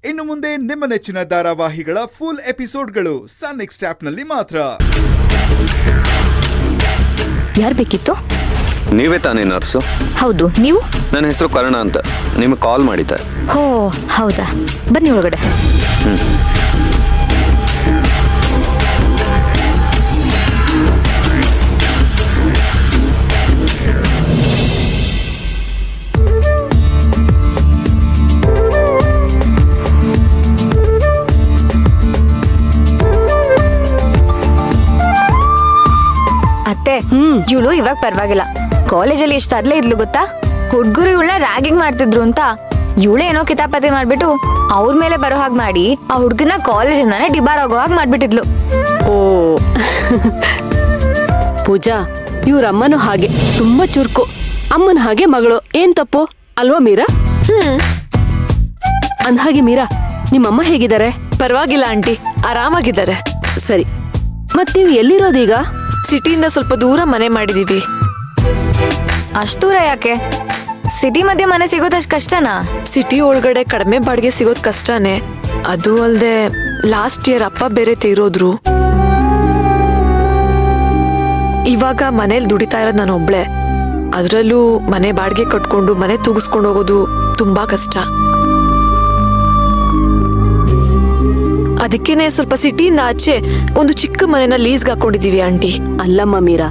ಇನ್ನು ಮುಂದೆ ನಿಮ್ಮ ನೆಚ್ಚಿನ ಧಾರಾವಾಹಿಗಳ ಫುಲ್ ಎಪಿಸೋಡ್ಗಳು ಸನ್ ನೆಕ್ಸ್ಟ್ ಆಪ್ನಲ್ಲಿ ಮಾತ್ರ. ಯಾರು ಬೇಕಿತ್ತು? ನೀವೇ ತಾನೇ ನರ್ಸು? ಹೌದು, ನೀವು? ನನ್ನ ಹೆಸರು ಕರ್ಣ ಅಂತ. ನಿಮಗೆ ಕಾಲ್ ಮಾಡಿದ್ದೆ. ಹೋ ಹೌದಾ, ಬನ್ನಿ ಒಳಗಡೆ. ಅತ್ತೆ, ಇವಳು ಇವಾಗ ಪರವಾಗಿಲ್ಲ. ಕಾಲೇಜಲ್ಲಿ ಎಷ್ಟು ತರ್ಲೆ ಇದ್ಲು ಗೊತ್ತಾ? ಹುಡ್ಗರು ಇವಳನ್ನ ರ್ಯಾಗಿಂಗ್ ಮಾಡ್ತಿದ್ರು ಅಂತ ಇವಳೇ ಏನೋ ಕಿತಾಪತಿ ಮಾಡ್ಬಿಟ್ಟು ಅವ್ರ ಮೇಲೆ ಬರೋ ಹಾಗೆ ಮಾಡಿ ಆ ಹುಡ್ಗನ ಕಾಲೇಜಿಂದಾನೆ ಡಿಬಾರ್ ಆಗೋ ಹಾಗೆ ಮಾಡ್ಬಿಟ್ಟಿದ್ಲು. ಓ ಪೂಜಾ, ಇವ್ರ ಅಮ್ಮನೂ ಹಾಗೆ ತುಂಬಾ ಚುರುಕು. ಅಮ್ಮನ ಹಾಗೆ ಮಗಳು. ಏನ್ ತಪ್ಪು ಅಲ್ವಾ ಮೀರಾ? ಅಂದ್ಹಾಗೆ ಮೀರಾ, ನಿಮ್ಮಮ್ಮ ಹೇಗಿದ್ದಾರೆ? ಪರವಾಗಿಲ್ಲ ಆಂಟಿ, ಆರಾಮಾಗಿದ್ದಾರೆ. ಸರಿ, ಮತ್ ನೀವು ಎಲ್ಲಿರೋದೀಗ? ಸಿಟಿಯಿಂದ ಸ್ವಲ್ಪ ದೂರ ಮನೆ ಮಾಡಿದೀವಿ. ಅಷ್ಟು ದೂರ ಯಾಕೆ? ಸಿಟಿ ಮಧ್ಯೆ ಮನೆ ಸಿಗೋದಷ್ಟು ಕಷ್ಟನಾ? ಸಿಟಿ ಒಳಗಡೆ ಕಡಿಮೆ ಬಾಡಿಗೆ ಸಿಗೋದ್ ಕಷ್ಟನೇ. ಅದು ಅಲ್ದೆ ಲಾಸ್ಟ್ ಇಯರ್ ಅಪ್ಪ ಬೇರೆ ತೀರೋದ್ರು. ಇವಾಗ ಮನೇಲಿ ದುಡಿತಾ ಇರೋದು ನಾನು ಒಬ್ಳೆ. ಅದ್ರಲ್ಲೂ ಮನೆ ಬಾಡಿಗೆ ಕಟ್ಕೊಂಡು ಮನೆ ತೂಗಿಸ್ಕೊಂಡು ಹೋಗೋದು ತುಂಬಾ ಕಷ್ಟ. ಅದಕ್ಕೇನೆ ಸ್ವಲ್ಪ ಸಿಟಿಯಿಂದ ಆಚೆ ಒಂದು ಚಿಕ್ಕ ಮನೆನ ಲೀಸ್ಗೆ ಹಾಕೊಂಡಿದೀವಿ ಆಂಟಿ. ಅಲ್ಲಮ್ಮ ಮೀರಾ,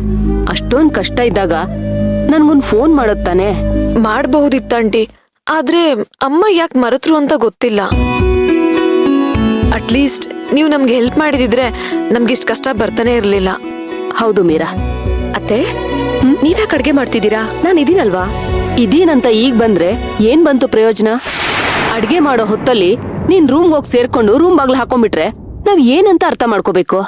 ಅಷ್ಟೊಂದ್ ಕಷ್ಟ ಇದ್ದಾಗ ನನ್ಗೊಂದ್ ಫೋನ್ ಮಾಡೋದ್ ಮಾಡಬಹುದಿತ್ತ ಆಂಟಿ, ಆದ್ರೆ ಅಮ್ಮ ಯಾಕೆ ಮರೆತ್ರು ಅಂತ ಗೊತ್ತಿಲ್ಲ. ಅಟ್ಲೀಸ್ಟ್ ನೀವು ನಮ್ಗೆ ಹೆಲ್ಪ್ ಮಾಡಿದಿದ್ರೆ ನಮ್ಗೆ ಇಷ್ಟು ಕಷ್ಟ ಬರ್ತಾನೆ ಇರ್ಲಿಲ್ಲ. ಹೌದು ಮೀರಾ. ಅತ್ತೆ, ನೀವ್ಯಾಕೆ ಅಡ್ಗೆ ಮಾಡ್ತಿದ್ದೀರಾ? ನಾನು ಇದೀನಲ್ವಾ? ಇದೀನಂತ ಈಗ ಬಂದ್ರೆ ಏನ್ ಬಂತು ಪ್ರಯೋಜನ? ಅಡ್ಗೆ ಮಾಡೋ ಹೊತ್ತಲ್ಲಿ ನೀನ್ ರೂಮ್ಗೆ ಹೋಗಿ ಸೇರ್ಕೊಂಡು ರೂಮ್ ಬಾಗ್ಲು ಹಾಕೊಂಡ್ಬಿಟ್ರೆ ನಾವ್ ಏನಂತ ಅರ್ಥ ಮಾಡ್ಕೋಬೇಕು?